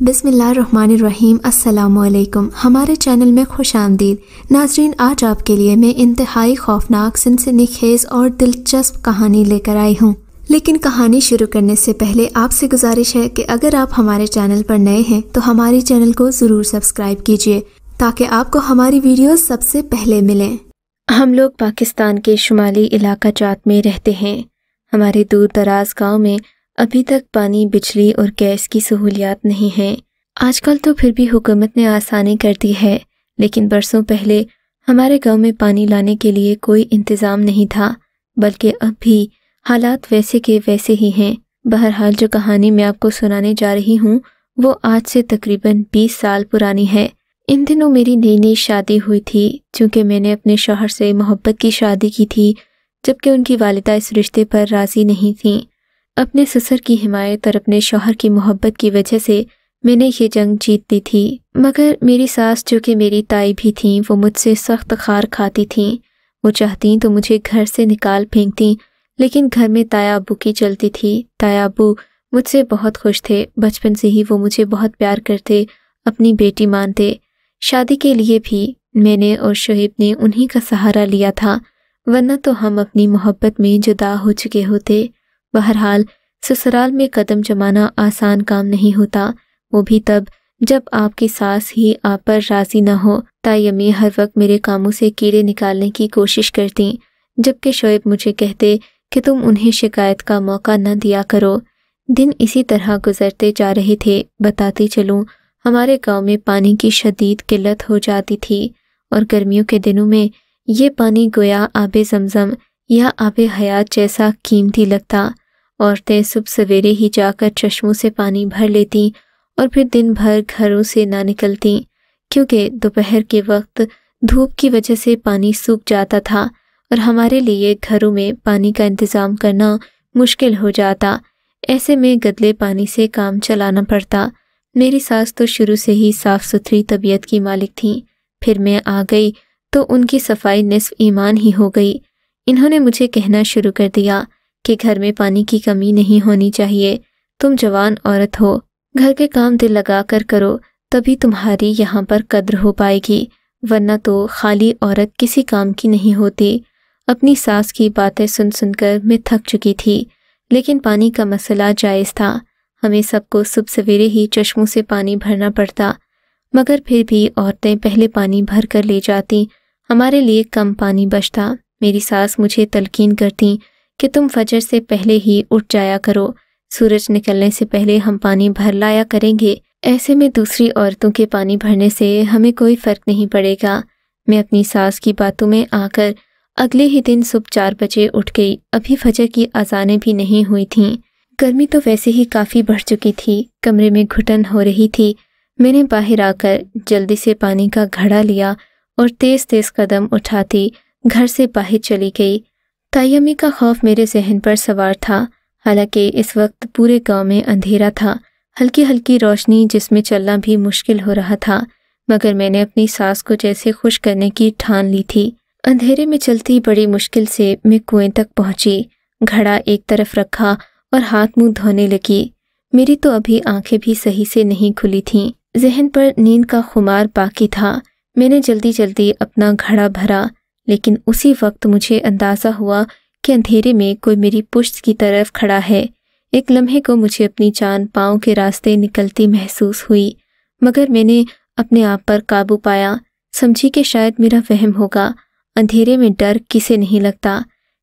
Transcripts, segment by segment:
بسم اللہ الرحمن الرحیم۔ السلام علیکم، ہمارے چینل میں خوش آمدید ناظرین۔ آج آپ کے لیے میں انتہائی خوفناک، سنسنی خیز اور دلچسپ کہانی لے کر آئی ہوں، لیکن کہانی شروع کرنے سے پہلے آپ سے گزارش ہے کہ اگر آپ ہمارے چینل پر نئے ہیں تو ہماری چینل کو ضرور سبسکرائب کیجیے تاکہ آپ کو ہماری ویڈیوز سب سے پہلے ملیں۔ ہم لوگ پاکستان کے شمالی علاقہ جات میں رہتے ہیں۔ ہمارے دور دراز گاؤں میں ابھی تک پانی، بجلی اور گیس کی سہولیات نہیں ہیں۔ آج کل تو پھر بھی حکومت نے آسانی کر دی ہے، لیکن برسوں پہلے ہمارے گاؤں میں پانی لانے کے لیے کوئی انتظام نہیں تھا، بلکہ اب بھی حالات ویسے کے ویسے ہی ہیں۔ بہرحال جو کہانی میں آپ کو سنانے جا رہی ہوں وہ آج سے تقریباً 20 سال پرانی ہے۔ ان دنوں میری نئی نئی شادی ہوئی تھی، چونکہ میں نے اپنے شوہر سے محبت کی شادی کی تھی، جبکہ ان کی والدہ اس رشتے پر راضی نہیں تھیں۔ اپنے سسر کی حمایت اور اپنے شوہر کی محبت کی وجہ سے میں نے یہ جنگ جیت لی تھی، مگر میری ساس جو کہ میری تائی بھی تھیں وہ مجھ سے سخت خار کھاتی تھیں۔ وہ چاہتیں تو مجھے گھر سے نکال پھینکتیں، لیکن گھر میں تایا ابو کی چلتی تھی۔ تایا ابو مجھ سے بہت خوش تھے، بچپن سے ہی وہ مجھے بہت پیار کرتے، اپنی بیٹی مانتے۔ شادی کے لیے بھی میں نے اور شعیب نے انہی کا سہارا لیا تھا، ورنہ تو ہم اپنی محبت میں جدا ہو چکے ہوتے۔ بہرحال سسرال میں قدم جمانا آسان کام نہیں ہوتا، وہ بھی تب جب آپ کی ساس ہی آپ پر راضی نہ ہو۔ تائی امی ہر وقت میرے کاموں سے کیڑے نکالنے کی کوشش کرتیں، جبکہ شعیب مجھے کہتے کہ تم انہیں شکایت کا موقع نہ دیا کرو۔ دن اسی طرح گزرتے جا رہے تھے۔ بتاتی چلوں، ہمارے گاؤں میں پانی کی شدید قلت ہو جاتی تھی، اور گرمیوں کے دنوں میں یہ پانی گویا آب زمزم یا آب حیات جیسا قیمتی لگتا۔ عورتیں صبح سویرے ہی جا کر چشموں سے پانی بھر لیتیں اور پھر دن بھر گھروں سے نہ نکلتیں، کیونکہ دوپہر کے وقت دھوپ کی وجہ سے پانی سوکھ جاتا تھا اور ہمارے لیے گھروں میں پانی کا انتظام کرنا مشکل ہو جاتا۔ ایسے میں گدلے پانی سے کام چلانا پڑتا۔ میری ساس تو شروع سے ہی صاف ستھری طبیعت کی مالک تھیں، پھر میں آ گئی تو ان کی صفائی نصف ایمان ہی ہو گئی۔ انہوں نے مجھے کہنا شروع کر دیا کہ گھر میں پانی کی کمی نہیں ہونی چاہیے، تم جوان عورت ہو، گھر کے کام دل لگا کر کرو، تبھی تمہاری یہاں پر قدر ہو پائے گی، ورنہ تو خالی عورت کسی کام کی نہیں ہوتی۔ اپنی ساس کی باتیں سن سن کر میں تھک چکی تھی، لیکن پانی کا مسئلہ جائز تھا۔ ہمیں سب کو صبح سویرے ہی چشموں سے پانی بھرنا پڑتا، مگر پھر بھی عورتیں پہلے پانی بھر کر لے جاتی، ہمارے لیے کم پانی بچتا۔ میری ساس مجھے تلقین کرتی کہ تم فجر سے پہلے ہی اٹھ جایا کرو، سورج نکلنے سے پہلے ہم پانی بھر لایا کریں گے، ایسے میں دوسری عورتوں کے پانی بھرنے سے ہمیں کوئی فرق نہیں پڑے گا۔ میں اپنی ساس کی باتوں میں آ کر اگلے ہی دن صبح 4 بجے اٹھ گئی۔ ابھی فجر کی اذانیں بھی نہیں ہوئی تھیں۔ گرمی تو ویسے ہی کافی بڑھ چکی تھی، کمرے میں گھٹن ہو رہی تھی۔ میں نے باہر آ کر جلدی سے پانی کا گھڑا لیا اور تیز تیز قدم اٹھاتی گھر سے باہر چلی گئی۔ تائی امی کا خوف میرے ذہن پر سوار تھا، حالانکہ اس وقت پورے گاؤں میں اندھیرا تھا، ہلکی ہلکی روشنی جس میں چلنا بھی مشکل ہو رہا تھا، مگر میں نے اپنی ساس کو جیسے خوش کرنے کی ٹھان لی تھی۔ اندھیرے میں چلتی بڑی مشکل سے میں کنویں تک پہنچی، گھڑا ایک طرف رکھا اور ہاتھ منہ دھونے لگی۔ میری تو ابھی آنکھیں بھی صحیح سے نہیں کھلی تھیں، ذہن پر نیند کا خمار باقی تھا۔ میں نے جلدی جلدی اپنا گھڑا بھرا، لیکن اسی وقت مجھے اندازہ ہوا کہ اندھیرے میں کوئی میری پشت کی طرف کھڑا ہے۔ ایک لمحے کو مجھے اپنی جان پاؤں کے راستے نکلتی محسوس ہوئی، مگر میں نے اپنے آپ پر قابو پایا، سمجھی کہ شاید میرا وہم ہوگا، اندھیرے میں ڈر کسے نہیں لگتا۔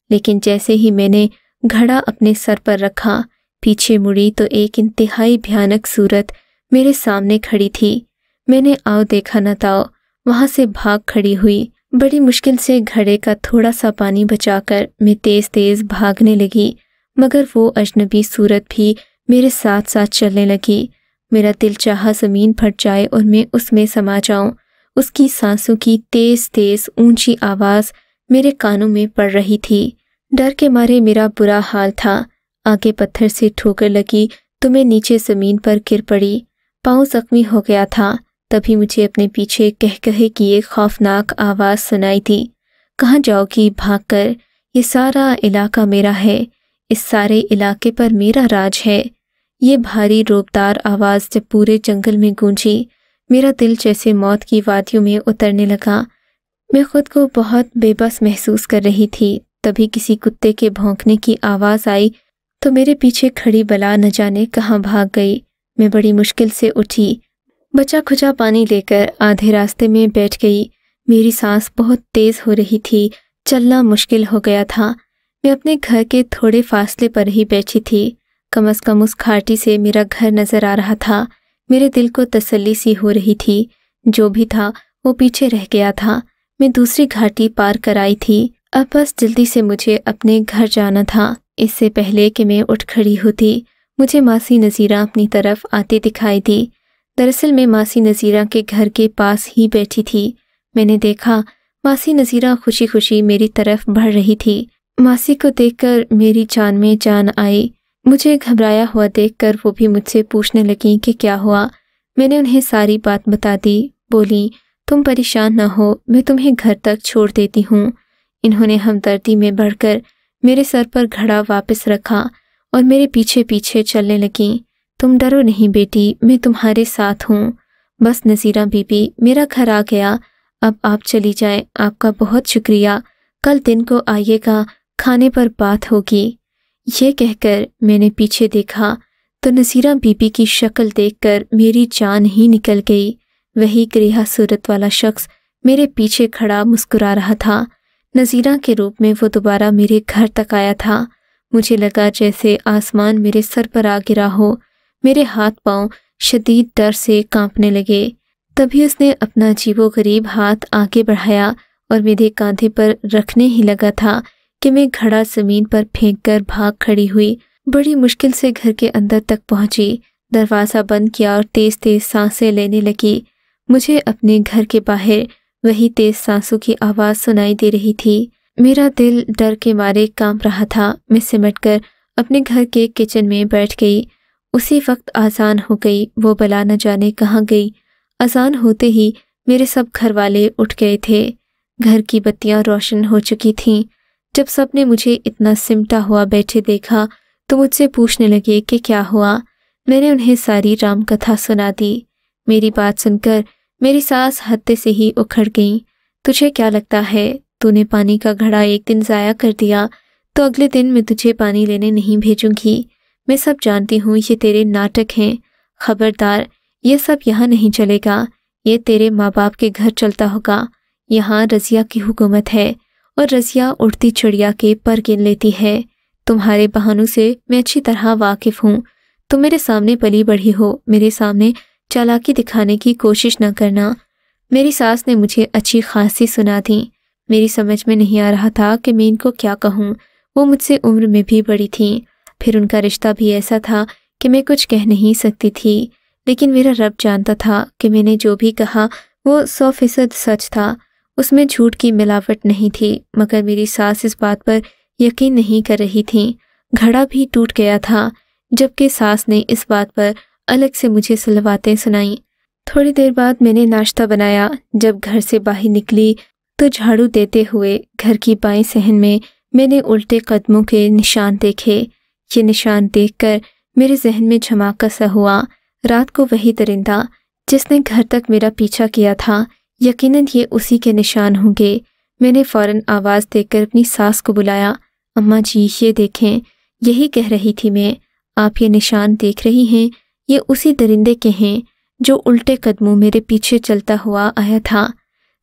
لیکن جیسے ہی میں نے گھڑا اپنے سر پر رکھا، پیچھے مڑی تو ایک انتہائی بھیانک صورت میرے سامنے کھڑی تھی۔ میں نے آؤ دیکھا نہ تاؤ وہاں سے بھاگ کھڑی ہوئی۔ بڑی مشکل سے گھڑے کا تھوڑا سا پانی بچا کر میں تیز تیز بھاگنے لگی، مگر وہ اجنبی صورت بھی میرے ساتھ ساتھ چلنے لگی۔ میرا دل چاہا زمین پھٹ جائے اور میں اس میں سما جاؤں۔ اس کی سانسوں کی تیز تیز اونچی آواز میرے کانوں میں پڑ رہی تھی۔ ڈر کے مارے میرا برا حال تھا۔ آگے پتھر سے ٹھوکر لگی تو میں نیچے زمین پر گر پڑی، پاؤں زخمی ہو گیا تھا۔ تبھی مجھے اپنے پیچھے کہے کی ایک خوفناک آواز سنائی دی، کہاں جاؤ گی بھاگ کر؟ یہ سارا علاقہ میرا ہے، اس سارے علاقے پر میرا راج ہے۔ یہ بھاری روبدار آواز جب پورے جنگل میں گونجی، میرا دل جیسے موت کی وادیوں میں اترنے لگا۔ میں خود کو بہت بے بس محسوس کر رہی تھی۔ تبھی کسی کتے کے بھونکنے کی آواز آئی تو میرے پیچھے کھڑی بلا نہ جانے کہاں بھاگ گئی۔ میں بڑی مشکل سے اٹھی، بچا کھچا پانی لے کر آدھے راستے میں بیٹھ گئی۔ میری سانس بہت تیز ہو رہی تھی، چلنا مشکل ہو گیا تھا۔ میں اپنے گھر کے تھوڑے فاصلے پر ہی بیٹھی تھی، کم از کم اس کھاٹی سے میرا گھر نظر آ رہا تھا۔ میرے دل کو تسلی سی ہو رہی تھی، جو بھی تھا وہ پیچھے رہ گیا تھا۔ میں دوسری گھاٹی پار کر آئی تھی، اب بس جلدی سے مجھے اپنے گھر جانا تھا۔ اس سے پہلے کہ میں اٹھ کھڑی ہوتی، مجھے ماسی نذیرہ اپنی طرف آتی دکھائی دی۔ دراصل میں ماسی نذیرہ کے گھر کے پاس ہی بیٹھی تھی۔ میں نے دیکھا ماسی نذیرہ خوشی خوشی میری طرف بڑھ رہی تھی۔ ماسی کو دیکھ کر میری جان میں جان آئی۔ مجھے گھبرایا ہوا دیکھ کر وہ بھی مجھ سے پوچھنے لگیں کہ کیا ہوا۔ میں نے انہیں ساری بات بتا دی۔ بولی، تم پریشان نہ ہو، میں تمہیں گھر تک چھوڑ دیتی ہوں۔ انہوں نے ہمدردی میں بڑھ کر میرے سر پر گھڑا واپس رکھا اور میرے پیچھے پیچھے چلنے لگیں۔ تم ڈرو نہیں بیٹی، میں تمہارے ساتھ ہوں۔ بس نذیرہ بی بی، میرا گھر آ گیا، اب آپ چلی جائیں۔ آپ کا بہت شکریہ، کل دن کو آئیے گا، کھانے پر بات ہوگی۔ یہ کہہ کر میں نے پیچھے دیکھا تو نذیرہ بی بی کی شکل دیکھ کر میری جان ہی نکل گئی۔ وہی گریہا صورت والا شخص میرے پیچھے کھڑا مسکرا رہا تھا۔ نذیرہ کے روپ میں وہ دوبارہ میرے گھر تک آیا تھا۔ مجھے لگا جیسے آسمان میرے سر پر آ گرا ہو۔ میرے ہاتھ پاؤں شدید ڈر سے کانپنے لگے۔ تبھی اس نے اپنا عجیب و غریب ہاتھ آگے بڑھایا اور میرے کاندھے پر رکھنے ہی لگا تھا کہ میں گھڑا زمین پر پھینک کر بھاگ کھڑی ہوئی۔ بڑی مشکل سے گھر کے اندر تک پہنچی، دروازہ بند کیا اور تیز تیز سانسیں لینے لگی۔ مجھے اپنے گھر کے باہر وہی تیز سانسوں کی آواز سنائی دے رہی تھی۔ میرا دل ڈر کے مارے کانپ رہا تھا۔ میں سمٹ کر اپنے گھر کے کچن میں بیٹھ گئی۔ اسی وقت آذان ہو گئی۔ وہ بلا نہ جانے کہاں گئی۔ اذان ہوتے ہی میرے سب گھر والے اٹھ گئے تھے۔ گھر کی بتیاں روشن ہو چکی تھیں۔ جب سب نے مجھے اتنا سمٹا ہوا بیٹھے دیکھا تو مجھ سے پوچھنے لگے کہ کیا ہوا۔ میں نے انہیں ساری رام کتھا سنا دی۔ میری بات سن کر میری سانس حد سے ہی اکھڑ گئیں۔ تجھے کیا لگتا ہے تو نے پانی کا گھڑا ایک دن ضائع کر دیا تو اگلے دن میں تجھے پانی لینے نہیں بھیجوں گی؟ میں سب جانتی ہوں یہ تیرے ناٹک ہیں۔ خبردار، یہ سب یہاں نہیں چلے گا۔ یہ تیرے ماں باپ کے گھر چلتا ہوگا۔ یہاں رضیہ کی حکومت ہے اور رضیہ اڑتی چڑیا کے پر گن لیتی ہے۔ تمہارے بہانوں سے میں اچھی طرح واقف ہوں۔ تم میرے سامنے پلی بڑھی ہو، میرے سامنے چالاکی دکھانے کی کوشش نہ کرنا۔ میری ساس نے مجھے اچھی خاصی سنا دی۔ میری سمجھ میں نہیں آ رہا تھا کہ میں ان کو کیا کہوں۔ وہ مجھ سے عمر میں بھی بڑی تھیں، پھر ان کا رشتہ بھی ایسا تھا کہ میں کچھ کہہ نہیں سکتی تھی۔ لیکن میرا رب جانتا تھا کہ میں نے جو بھی کہا وہ 100% سچ تھا، اس میں جھوٹ کی ملاوٹ نہیں تھی۔ مگر میری ساس اس بات پر یقین نہیں کر رہی تھیں۔ گھڑا بھی ٹوٹ گیا تھا، جبکہ ساس نے اس بات پر الگ سے مجھے صلواتیں سنائیں۔ تھوڑی دیر بعد میں نے ناشتہ بنایا۔ جب گھر سے باہر نکلی تو جھاڑو دیتے ہوئے گھر کی بائیں صحن میں نے الٹے قدموں کے نشان دیکھے۔ یہ نشان دیکھ کر میرے ذہن میں جھماکا سا ہوا۔ رات کو وہی درندہ جس نے گھر تک میرا پیچھا کیا تھا، یقیناً یہ اسی کے نشان ہوں گے۔ میں نے فوراً آواز دے کر اپنی ساس کو بلایا۔ اماں جی، یہ دیکھیں۔ یہی کہہ رہی تھی میں، آپ یہ نشان دیکھ رہی ہیں، یہ اسی درندے کے ہیں جو الٹے قدموں میرے پیچھے چلتا ہوا آیا تھا۔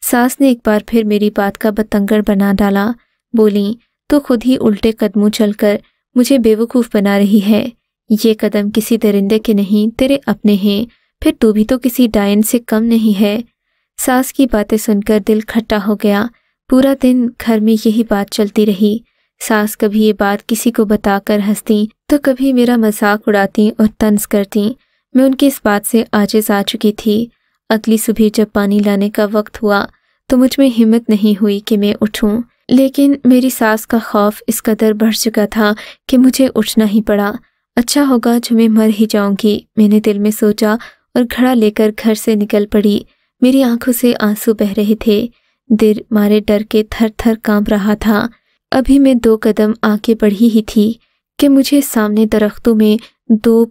ساس نے ایک بار پھر میری بات کا بتنگڑ بنا ڈالا۔ بولیں، تو خود ہی الٹے قدموں چل کر مجھے بیوقوف بنا رہی ہے۔ یہ قدم کسی درندے کے نہیں، تیرے اپنے ہیں، پھر تو بھی تو کسی ڈائن سے کم نہیں ہے۔ ساس کی باتیں سن کر دل کھٹا ہو گیا۔ پورا دن گھر میں یہی بات چلتی رہی۔ ساس کبھی یہ بات کسی کو بتا کر ہنستی تو کبھی میرا مذاق اڑاتی اور طنز کرتی۔ میں ان کی اس بات سے عاجز آ چکی تھی۔ اگلی صبح جب پانی لانے کا وقت ہوا تو مجھ میں ہمت نہیں ہوئی کہ میں اٹھوں، لیکن میری ساس کا خوف اس قدر بڑھ چکا تھا کہ مجھے اٹھنا ہی پڑا۔ اچھا ہوگا جو میں مر ہی جاؤں گی، میں نے دل میں سوچا اور گھڑا لے کر گھر سے نکل پڑی۔ میری آنکھوں سے آنسو بہہ رہے تھے، دل مارے ڈر کے تھر تھر کانپ رہا تھا۔ ابھی میں 2 قدم آگے بڑھی ہی تھی کہ مجھے سامنے درختوں میں 2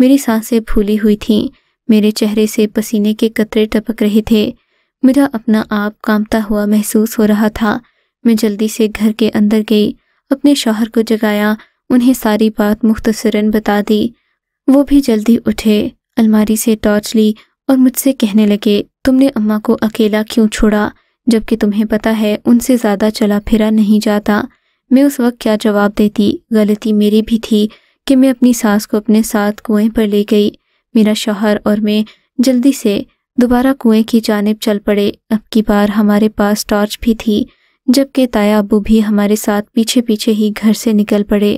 میری سانسیں پھولی ہوئی تھیں، میرے چہرے سے پسینے کے قطرے ٹپک رہے تھے، میرا اپنا آپ کانپتا ہوا محسوس ہو رہا تھا۔ میں جلدی سے گھر کے اندر گئی، اپنے شوہر کو جگایا، انہیں ساری بات مختصراً بتا دی۔ وہ بھی جلدی اٹھے، الماری سے ٹارچ لی اور مجھ سے کہنے لگے، تم نے اماں کو اکیلا کیوں چھوڑا جبکہ تمہیں پتہ ہے ان سے زیادہ چلا پھرا نہیں جاتا؟ میں اس وقت کیا جواب دیتی؟ غلطی میری بھی تھی کہ میں اپنی ساس کو اپنے ساتھ کنویں پر لے گئی۔ میرا شوہر اور میں جلدی سے دوبارہ کنویں کی جانب چل پڑے۔ اب کی بار ہمارے پاس ٹارچ بھی تھی، جبکہ تایا ابو بھی ہمارے ساتھ پیچھے پیچھے ہی گھر سے نکل پڑے۔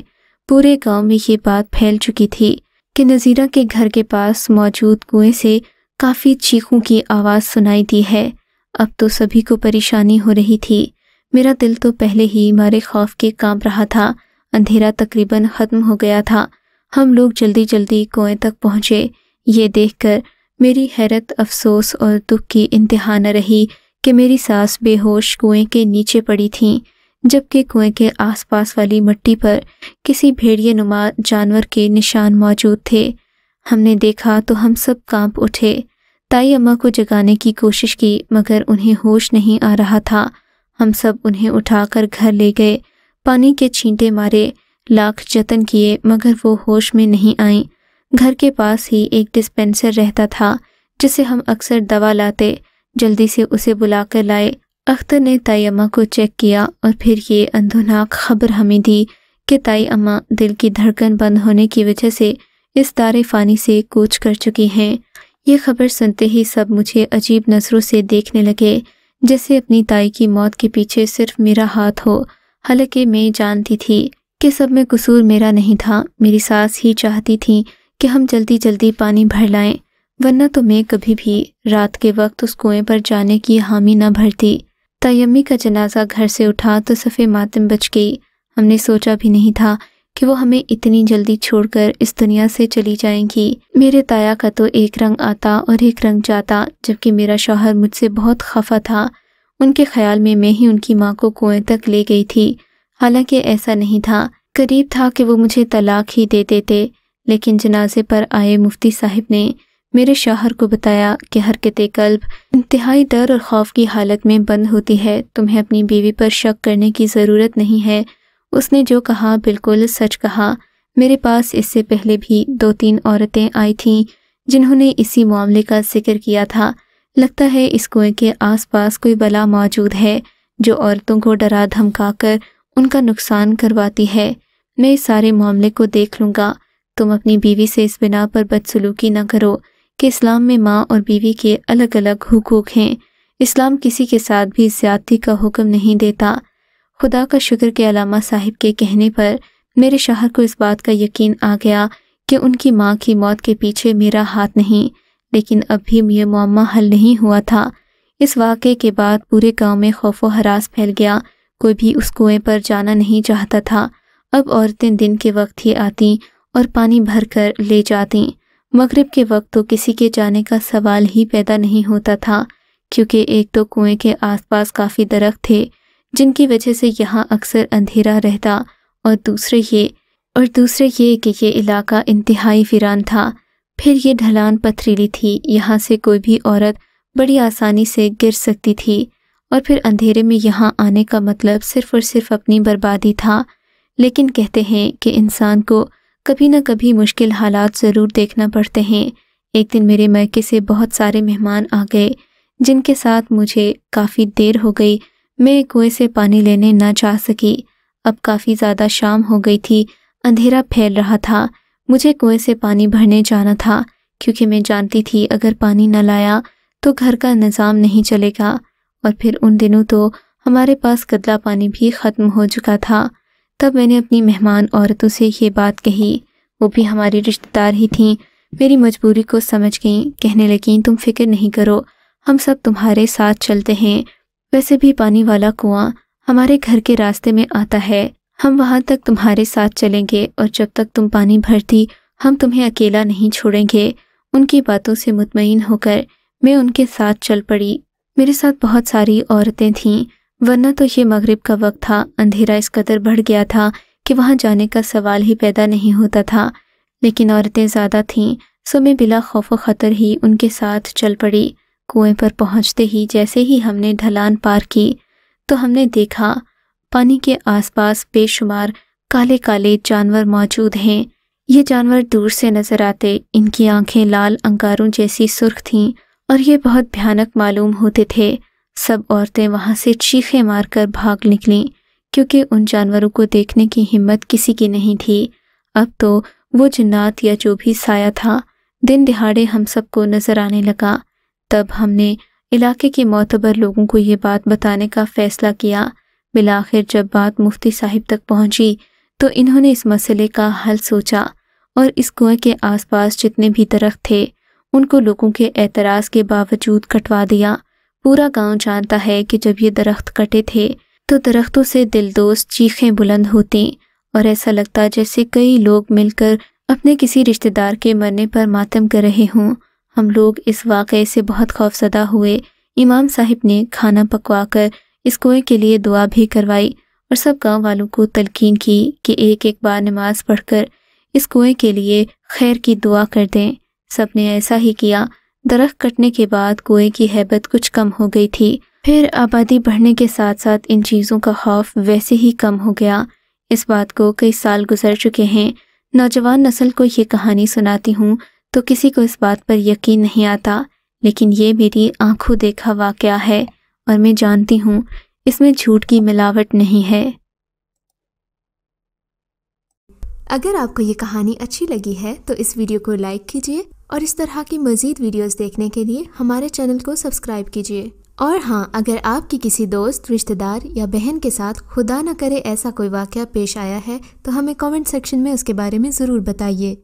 پورے گاؤں میں یہ بات پھیل چکی تھی کہ نذیرہ کے گھر کے پاس موجود کنویں سے کافی چیخوں کی آواز سنائی دی ہے۔ اب تو سبھی کو پریشانی ہو رہی تھی۔ میرا دل تو پہلے ہی مارے خوف کے کانپ رہا تھا۔ اندھیرا تقریباً ختم ہو گیا تھا۔ ہم لوگ جلدی جلدی کنویں تک پہنچے۔ یہ دیکھ کر میری حیرت، افسوس اور دکھ کی انتہا نہ رہی کہ میری ساس بے ہوش کنویں کے نیچے پڑی تھیں، جبکہ کنویں کے آس پاس والی مٹی پر کسی بھیڑیے نما جانور کے نشان موجود تھے۔ ہم نے دیکھا تو ہم سب کانپ اٹھے۔ تائی اماں کو جگانے کی کوشش کی مگر انہیں ہوش نہیں آ رہا تھا۔ ہم سب انہیں اٹھا کر گھر لے گئے، پانی کے چھینٹے مارے، لاکھ جتن کیے مگر وہ ہوش میں نہیں آئیں۔ گھر کے پاس ہی ایک ڈسپینسر رہتا تھا جسے ہم اکثر دوا لاتے، جلدی سے اسے بلا کر لائے۔ اختر نے تائی اماں کو چیک کیا اور پھر یہ اندھوناک خبر ہمیں دی کہ تائی اماں دل کی دھڑکن بند ہونے کی وجہ سے اس دار فانی سے کوچ کر چکی ہیں۔ یہ خبر سنتے ہی سب مجھے عجیب نظروں سے دیکھنے لگے، جیسے اپنی تائی کی موت کے پیچھے صرف میرا ہاتھ ہو، حالانکہ میں جانتی تھی کہ سب میں قصور میرا نہیں تھا۔ میری ساس ہی چاہتی تھی کہ ہم جلدی جلدی پانی بھر لائیں، ورنہ تو میں کبھی بھی رات کے وقت اس کنویں پر جانے کی حامی نہ بھرتی۔ تائی امی کا جنازہ گھر سے اٹھا تو صفِ ماتم بچ گئی۔ ہم نے سوچا بھی نہیں تھا کہ وہ ہمیں اتنی جلدی چھوڑ کر اس دنیا سے چلی جائیں گی۔ میرے تایا کا تو ایک رنگ آتا اور ایک رنگ جاتا، جبکہ میرا شوہر مجھ سے بہت خفا تھا۔ ان کے خیال میں ہی ان کی ماں کو کنویں تک لے گئی تھی، حالانکہ ایسا نہیں تھا۔ قریب تھا کہ وہ مجھے طلاق ہی دے دیتے، لیکن جنازے پر آئے مفتی صاحب نے میرے شوہر کو بتایا کہ حرکت قلب انتہائی ڈر اور خوف کی حالت میں بند ہوتی ہے، تمہیں اپنی بیوی پر شک کرنے کی ضرورت نہیں ہے۔ اس نے جو کہا بالکل سچ کہا۔ میرے پاس اس سے پہلے بھی 2-3 عورتیں آئی تھیں جنہوں نے اسی معاملے کا ذکر کیا تھا۔ لگتا ہے اس کنویں کے آس پاس کوئی بلا موجود ہے جو عورتوں کو ڈرا دھمکا کر ان کا نقصان کرواتی ہے۔ میں اس سارے معاملے کو دیکھ لوں گا۔ تم اپنی بیوی سے اس بنا پر بدسلوکی نہ کرو کہ اسلام میں ماں اور بیوی کے الگ الگ حقوق ہیں۔ اسلام کسی کے ساتھ بھی زیادتی کا حکم نہیں دیتا۔ خدا کا شکر کہ علامہ صاحب کے کہنے پر میرے شوہر کو اس بات کا یقین آ گیا کہ ان کی ماں کی موت کے پیچھے میرا ہاتھ نہیں، لیکن اب بھی یہ معمہ حل نہیں ہوا تھا۔ اس واقعے کے بعد پورے گاؤں میں خوف و ہراس پھیل گیا، کوئی بھی اس کنویں پر جانا نہیں چاہتا تھا۔ اب عورتیں دن کے وقت ہی آتیں اور پانی بھر کر لے جاتیں، مغرب کے وقت تو کسی کے جانے کا سوال ہی پیدا نہیں ہوتا تھا، کیونکہ ایک تو کنویں کے آس پاس کافی درخت تھے جن کی وجہ سے یہاں اکثر اندھیرا رہتا، اور دوسرے یہ کہ یہ علاقہ انتہائی ویران تھا۔ پھر یہ ڈھلان پتھریلی تھی، یہاں سے کوئی بھی عورت بڑی آسانی سے گر سکتی تھی، اور پھر اندھیرے میں یہاں آنے کا مطلب صرف اور صرف اپنی بربادی تھا۔ لیکن کہتے ہیں کہ انسان کو کبھی نہ کبھی مشکل حالات ضرور دیکھنا پڑتے ہیں۔ ایک دن میرے میکے سے بہت سارے مہمان آ گئے جن کے ساتھ مجھے کافی دیر ہو گئی۔ میں کنویں سے پانی لینے نہ جا سکی۔ اب کافی زیادہ شام ہو گئی تھی، اندھیرا پھیل رہا تھا۔ مجھے کنویں سے پانی بھرنے جانا تھا، کیونکہ میں جانتی تھی اگر پانی نہ لایا تو گھر کا نظام نہیں چلے گا، اور پھر ان دنوں تو ہمارے پاس گدلا پانی بھی ختم ہو چکا تھا۔ تب میں نے اپنی مہمان عورتوں سے یہ بات کہی، وہ بھی ہماری رشتہ دار ہی تھیں۔ میری مجبوری کو سمجھ گئیں، کہنے لگیں تم فکر نہیں کرو، ہم سب تمہارے ساتھ چلتے ہیں۔ ویسے بھی پانی والا کنواں ہمارے گھر کے راستے میں آتا ہے، ہم وہاں تک تمہارے ساتھ چلیں گے، اور جب تک تم پانی بھرتی ہم تمہیں اکیلا نہیں چھوڑیں گے۔ ان کی باتوں سے مطمئن ہو کر میں ان کے ساتھ چل پڑی۔ میرے ساتھ بہت ساری عورتیں تھیں، ورنہ تو یہ مغرب کا وقت تھا، اندھیرا اس قدر بڑھ گیا تھا کہ وہاں جانے کا سوال ہی پیدا نہیں ہوتا تھا۔ لیکن عورتیں زیادہ تھیں، سو میں بلا خوف و خطر ہی ان کے ساتھ چل پڑی۔ کنویں پر پہنچتے ہی جیسے ہی ہم نے ڈھلان پار کی تو ہم نے دیکھا پانی کے آس پاس بے شمار کالے کالے جانور موجود ہیں۔ یہ جانور دور سے نظر آتے، ان کی آنکھیں لال انگاروں جیسی سرخ تھیں اور یہ بہت بھیانک معلوم ہوتے تھے۔ سب عورتیں وہاں سے چیخیں مار کر بھاگ نکلیں کیونکہ ان جانوروں کو دیکھنے کی ہمت کسی کی نہیں تھی۔ اب تو وہ جنات یا جو بھی سایہ تھا دن دہاڑے ہم سب کو نظر آنے لگا۔ تب ہم نے علاقے کے معتبر لوگوں کو یہ بات بتانے کا فیصلہ کیا۔ بالآخر جب بات مفتی صاحب تک پہنچی تو انہوں نے اس مسئلے کا حل سوچا اور اس کنویں کے آس پاس جتنے بھی درخت تھے ان کو لوگوں کے اعتراض کے باوجود کٹوا دیا۔ پورا گاؤں جانتا ہے کہ جب یہ درخت کٹے تھے تو درختوں سے دلدوز چیخیں بلند ہوتی اور ایسا لگتا جیسے کئی لوگ مل کر اپنے کسی رشتہ دار کے مرنے پر ماتم کر رہے ہوں۔ ہم لوگ اس واقعے سے بہت خوفزدہ ہوئے۔ امام صاحب نے کھانا پکوا کر اس کنویں کے لیے دعا بھی کروائی اور سب گاؤں والوں کو تلقین کی کہ ایک ایک بار نماز پڑھ کر اس کنویں کے لیے خیر کی دعا کر دیں۔ سب نے ایسا ہی کیا۔ درخت کٹنے کے بعد کنویں کی ہیبت کچھ کم ہو گئی تھی، پھر آبادی بڑھنے کے ساتھ ساتھ ان چیزوں کا خوف ویسے ہی کم ہو گیا۔ اس بات کو کئی سال گزر چکے ہیں۔ نوجوان نسل کو یہ کہانی سناتی ہوں تو کسی کو اس بات پر یقین نہیں آتا، لیکن یہ میری آنکھوں دیکھا واقعہ ہے اور میں جانتی ہوں اس میں جھوٹ کی ملاوٹ نہیں ہے۔ اگر آپ کو یہ کہانی اچھی لگی ہے تو اس ویڈیو کو لائک کیجیے اور اس طرح کی مزید ویڈیوز دیکھنے کے لیے ہمارے چینل کو سبسکرائب کیجیے۔ اور ہاں، اگر آپ کی کسی دوست، رشتہ دار یا بہن کے ساتھ خدا نہ کرے ایسا کوئی واقعہ پیش آیا ہے تو ہمیں کامنٹ سیکشن میں اس کے بارے میں ضرور بتائیے۔